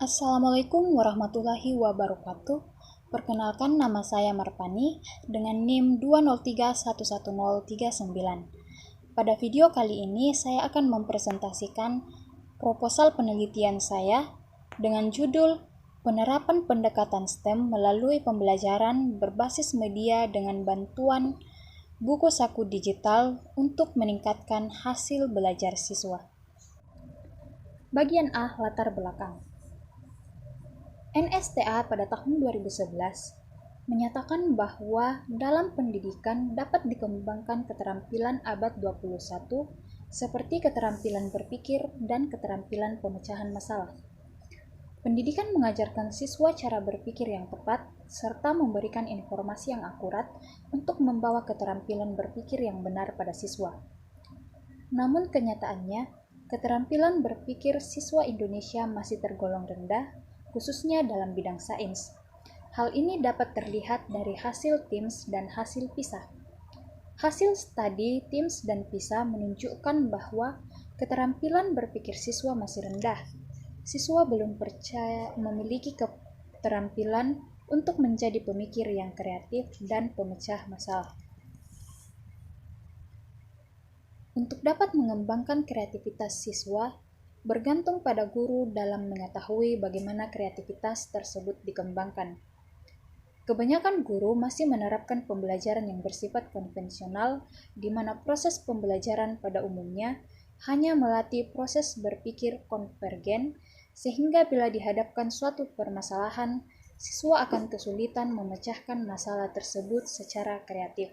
Assalamualaikum warahmatullahi wabarakatuh. Perkenalkan, nama saya Marpani dengan NIM 203111039. Pada video kali ini saya akan mempresentasikan proposal penelitian saya dengan judul Penerapan Pendekatan STEM melalui Pembelajaran Berbasis Media dengan Bantuan Buku Saku Digital untuk Meningkatkan Hasil Belajar Siswa. Bagian A, latar belakang. NSTA pada tahun 2011 menyatakan bahwa dalam pendidikan dapat dikembangkan keterampilan abad 21 seperti keterampilan berpikir dan keterampilan pemecahan masalah. Pendidikan mengajarkan siswa cara berpikir yang tepat serta memberikan informasi yang akurat untuk membawa keterampilan berpikir yang benar pada siswa. Namun kenyataannya, keterampilan berpikir siswa Indonesia masih tergolong rendah, khususnya dalam bidang sains. Hal ini dapat terlihat dari hasil TIMSS dan hasil PISA. Hasil studi TIMSS dan PISA menunjukkan bahwa keterampilan berpikir siswa masih rendah. Siswa belum memiliki keterampilan untuk menjadi pemikir yang kreatif dan pemecah masalah. Untuk dapat mengembangkan kreativitas siswa, bergantung pada guru dalam mengetahui bagaimana kreativitas tersebut dikembangkan. Kebanyakan guru masih menerapkan pembelajaran yang bersifat konvensional, di mana proses pembelajaran pada umumnya hanya melatih proses berpikir konvergen, sehingga bila dihadapkan suatu permasalahan, siswa akan kesulitan memecahkan masalah tersebut secara kreatif.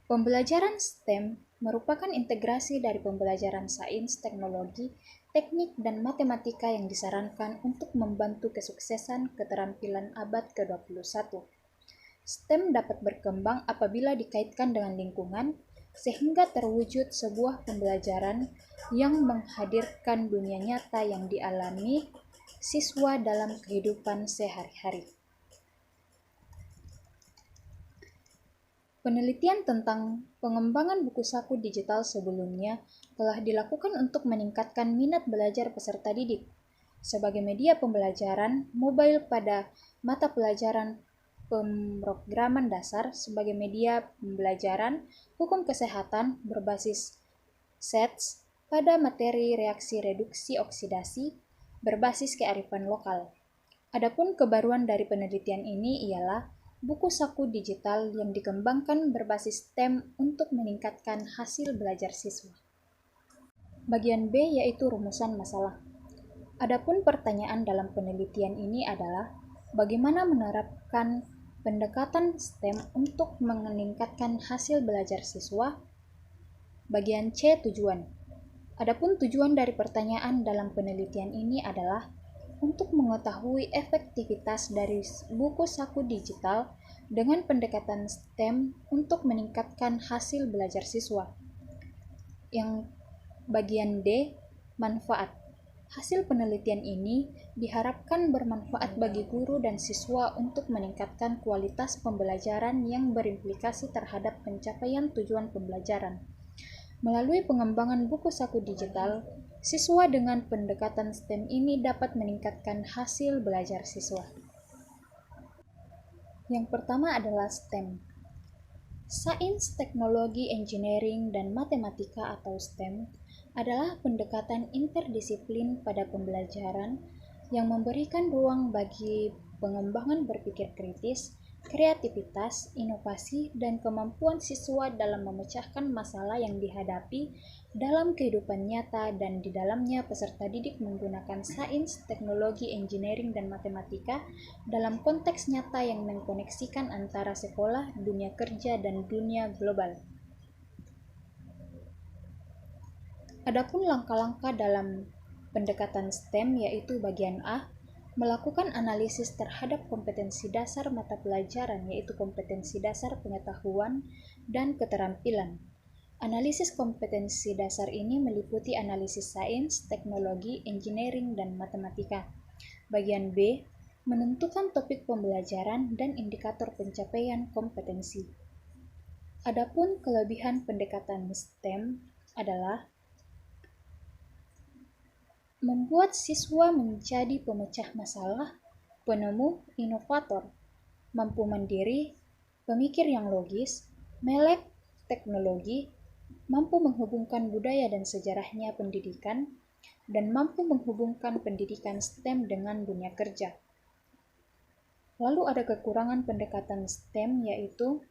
Pembelajaran STEM merupakan integrasi dari pembelajaran sains, teknologi, teknik, dan matematika yang disarankan untuk membantu kesuksesan keterampilan abad ke-21. STEM dapat berkembang apabila dikaitkan dengan lingkungan, sehingga terwujud sebuah pembelajaran yang menghadirkan dunia nyata yang dialami siswa dalam kehidupan sehari-hari. Penelitian tentang pengembangan buku saku digital sebelumnya telah dilakukan untuk meningkatkan minat belajar peserta didik. Sebagai media pembelajaran, mobile pada mata pelajaran pemrograman dasar sebagai media pembelajaran hukum kesehatan berbasis SETS pada materi reaksi reduksi oksidasi berbasis kearifan lokal. Adapun kebaruan dari penelitian ini ialah buku saku digital yang dikembangkan berbasis STEM untuk meningkatkan hasil belajar siswa. Bagian B yaitu rumusan masalah. Adapun pertanyaan dalam penelitian ini adalah bagaimana menerapkan pendekatan STEM untuk meningkatkan hasil belajar siswa. Bagian C, tujuan. Adapun tujuan dari pertanyaan dalam penelitian ini adalah untuk mengetahui efektivitas dari buku saku digital dengan pendekatan STEM untuk meningkatkan hasil belajar siswa. Yang bagian D, manfaat. Hasil penelitian ini diharapkan bermanfaat bagi guru dan siswa untuk meningkatkan kualitas pembelajaran yang berimplikasi terhadap pencapaian tujuan pembelajaran. Melalui pengembangan buku saku digital, siswa dengan pendekatan STEM ini dapat meningkatkan hasil belajar siswa. Yang pertama adalah STEM. Sains, teknologi, engineering, dan matematika atau STEM adalah pendekatan interdisiplin pada pembelajaran yang memberikan ruang bagi pengembangan berpikir kritis, kreativitas, inovasi, dan kemampuan siswa dalam memecahkan masalah yang dihadapi dalam kehidupan nyata, dan di dalamnya peserta didik menggunakan sains, teknologi, engineering, dan matematika dalam konteks nyata yang mengkoneksikan antara sekolah, dunia kerja, dan dunia global. Adapun langkah-langkah dalam pendekatan STEM yaitu bagian A, melakukan analisis terhadap kompetensi dasar mata pelajaran yaitu kompetensi dasar pengetahuan dan keterampilan. Analisis kompetensi dasar ini meliputi analisis sains, teknologi, engineering, dan matematika. Bagian B, menentukan topik pembelajaran dan indikator pencapaian kompetensi. Adapun kelebihan pendekatan STEM adalah membuat siswa menjadi pemecah masalah, penemu, inovator, mampu mandiri, pemikir yang logis, melek teknologi, mampu menghubungkan budaya dan sejarahnya pendidikan, dan mampu menghubungkan pendidikan STEM dengan dunia kerja. Lalu ada kekurangan pendekatan STEM, yaitu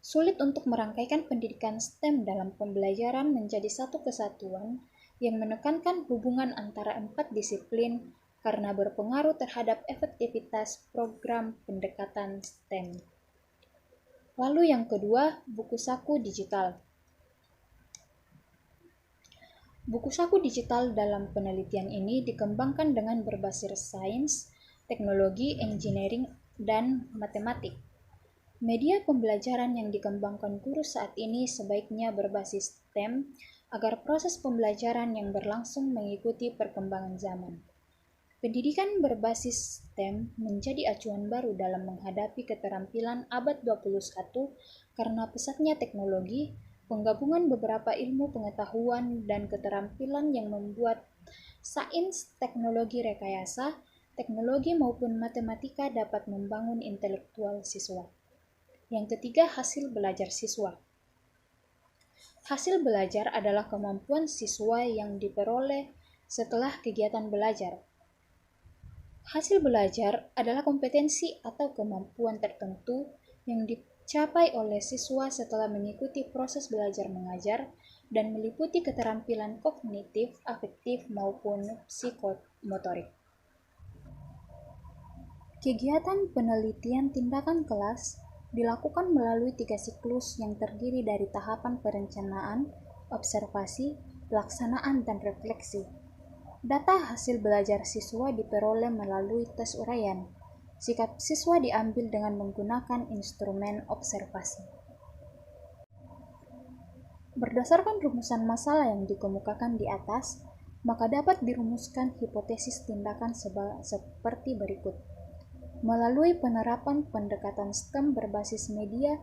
sulit untuk merangkaikan pendidikan STEM dalam pembelajaran menjadi satu kesatuan yang menekankan hubungan antara 4 disiplin karena berpengaruh terhadap efektivitas program pendekatan STEM. Lalu yang kedua, buku saku digital. Buku saku digital dalam penelitian ini dikembangkan dengan berbasis sains, teknologi, engineering, dan matematik. Media pembelajaran yang dikembangkan guru saat ini sebaiknya berbasis STEM agar proses pembelajaran yang berlangsung mengikuti perkembangan zaman. Pendidikan berbasis STEM menjadi acuan baru dalam menghadapi keterampilan abad 21 karena pesatnya teknologi, penggabungan beberapa ilmu pengetahuan dan keterampilan yang membuat sains, teknologi rekayasa, teknologi maupun matematika dapat membangun intelektual siswa. Yang ketiga, hasil belajar siswa. Hasil belajar adalah kemampuan siswa yang diperoleh setelah kegiatan belajar. Hasil belajar adalah kompetensi atau kemampuan tertentu yang dicapai oleh siswa setelah mengikuti proses belajar mengajar dan meliputi keterampilan kognitif, afektif, maupun psikomotorik. Kegiatan penelitian tindakan kelas dilakukan melalui 3 siklus yang terdiri dari tahapan perencanaan, observasi, pelaksanaan, dan refleksi. Data hasil belajar siswa diperoleh melalui tes uraian. Sikap siswa diambil dengan menggunakan instrumen observasi. Berdasarkan rumusan masalah yang dikemukakan di atas, maka dapat dirumuskan hipotesis tindakan seperti berikut. Melalui penerapan pendekatan STEM berbasis media,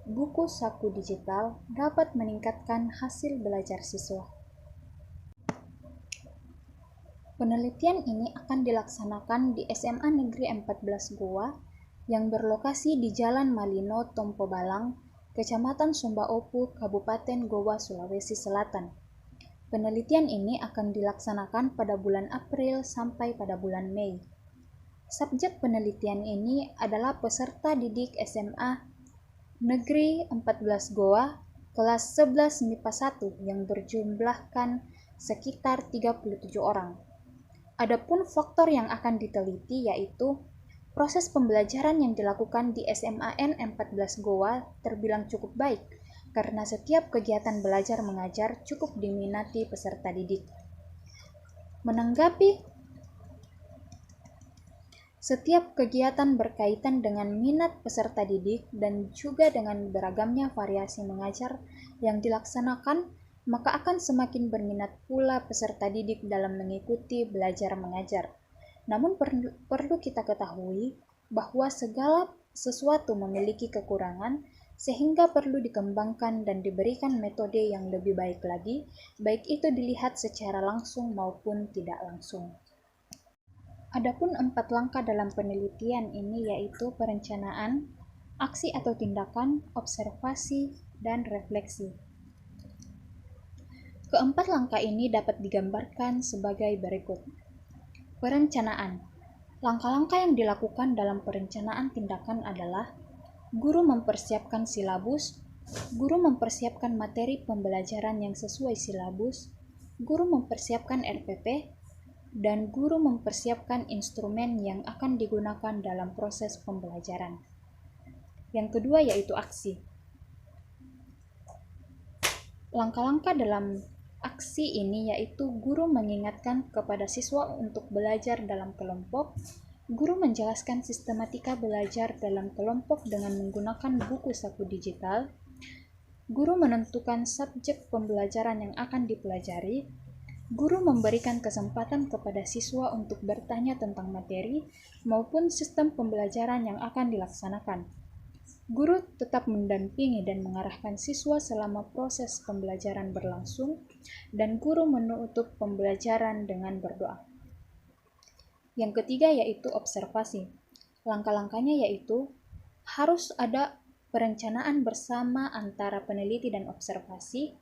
buku saku digital dapat meningkatkan hasil belajar siswa. Penelitian ini akan dilaksanakan di SMA Negeri 14 Goa yang berlokasi di Jalan Malino, Tompo Balang, Kecamatan Sumba Opu, Kabupaten Goa, Sulawesi Selatan. Penelitian ini akan dilaksanakan pada bulan April sampai pada bulan Mei. Subjek penelitian ini adalah peserta didik SMA Negeri 14 Goa kelas 11 MIPA 1 yang berjumlahkan sekitar 37 orang. Adapun faktor yang akan diteliti yaitu proses pembelajaran yang dilakukan di SMAN 14 Goa terbilang cukup baik karena setiap kegiatan belajar mengajar cukup diminati peserta didik. Menanggapi setiap kegiatan berkaitan dengan minat peserta didik dan juga dengan beragamnya variasi mengajar yang dilaksanakan, maka akan semakin berminat pula peserta didik dalam mengikuti belajar mengajar. Namun perlu kita ketahui bahwa segala sesuatu memiliki kekurangan sehingga perlu dikembangkan dan diberikan metode yang lebih baik lagi, baik itu dilihat secara langsung maupun tidak langsung. Adapun 4 langkah dalam penelitian ini yaitu perencanaan, aksi atau tindakan, observasi, dan refleksi. Keempat langkah ini dapat digambarkan sebagai berikut. Perencanaan. Langkah-langkah yang dilakukan dalam perencanaan tindakan adalah guru mempersiapkan silabus, guru mempersiapkan materi pembelajaran yang sesuai silabus, guru mempersiapkan RPP, dan guru mempersiapkan instrumen yang akan digunakan dalam proses pembelajaran. Yang kedua yaitu aksi. Langkah-langkah dalam aksi ini yaitu guru mengingatkan kepada siswa untuk belajar dalam kelompok, guru menjelaskan sistematika belajar dalam kelompok dengan menggunakan buku saku digital, guru menentukan subjek pembelajaran yang akan dipelajari, guru memberikan kesempatan kepada siswa untuk bertanya tentang materi maupun sistem pembelajaran yang akan dilaksanakan. Guru tetap mendampingi dan mengarahkan siswa selama proses pembelajaran berlangsung, dan guru menutup pembelajaran dengan berdoa. Yang ketiga yaitu observasi. Langkah-langkahnya yaitu harus ada perencanaan bersama antara peneliti dan observasi.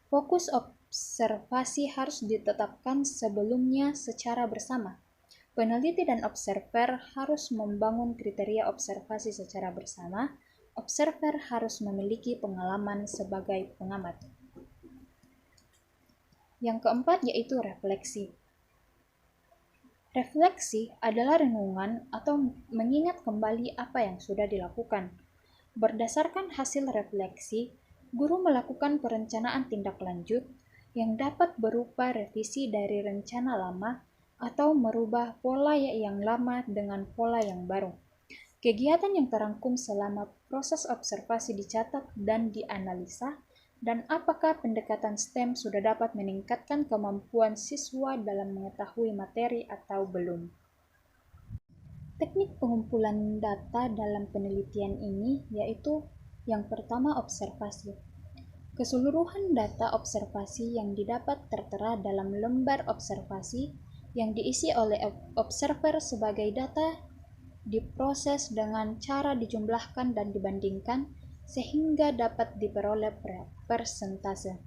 Fokus observasi harus ditetapkan sebelumnya secara bersama. Peneliti dan observer harus membangun kriteria observasi secara bersama. Observer harus memiliki pengalaman sebagai pengamat. Yang keempat yaitu refleksi. Refleksi adalah renungan atau mengingat kembali apa yang sudah dilakukan. Berdasarkan hasil refleksi, guru melakukan perencanaan tindak lanjut yang dapat berupa revisi dari rencana lama atau merubah pola yang lama dengan pola yang baru. Kegiatan yang terangkum selama proses observasi dicatat dan dianalisa, dan apakah pendekatan STEM sudah dapat meningkatkan kemampuan siswa dalam mengetahui materi atau belum. Teknik pengumpulan data dalam penelitian ini yaitu yang pertama observasi. Keseluruhan data observasi yang didapat tertera dalam lembar observasi yang diisi oleh observer sebagai data diproses dengan cara dijumlahkan dan dibandingkan sehingga dapat diperoleh persentase.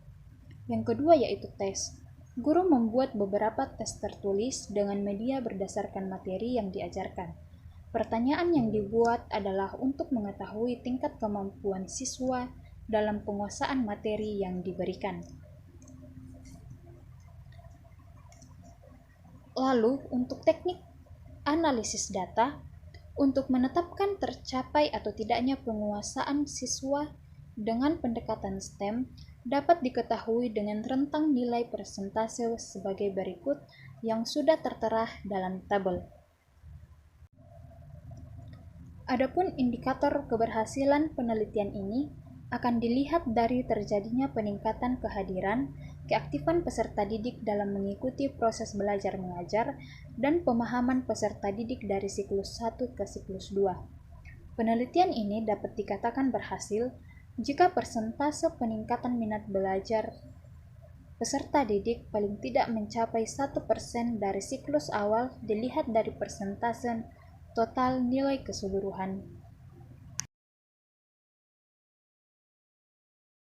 Yang kedua yaitu tes. Guru membuat beberapa tes tertulis dengan media berdasarkan materi yang diajarkan. Pertanyaan yang dibuat adalah untuk mengetahui tingkat kemampuan siswa dalam penguasaan materi yang diberikan. Lalu, untuk teknik analisis data, untuk menetapkan tercapai atau tidaknya penguasaan siswa dengan pendekatan STEM dapat diketahui dengan rentang nilai persentase sebagai berikut yang sudah tertera dalam tabel. Adapun indikator keberhasilan penelitian ini akan dilihat dari terjadinya peningkatan kehadiran, keaktifan peserta didik dalam mengikuti proses belajar mengajar, dan pemahaman peserta didik dari siklus 1 ke siklus 2. Penelitian ini dapat dikatakan berhasil jika persentase peningkatan minat belajar peserta didik paling tidak mencapai 1% dari siklus awal dilihat dari persentase total nilai keseluruhan.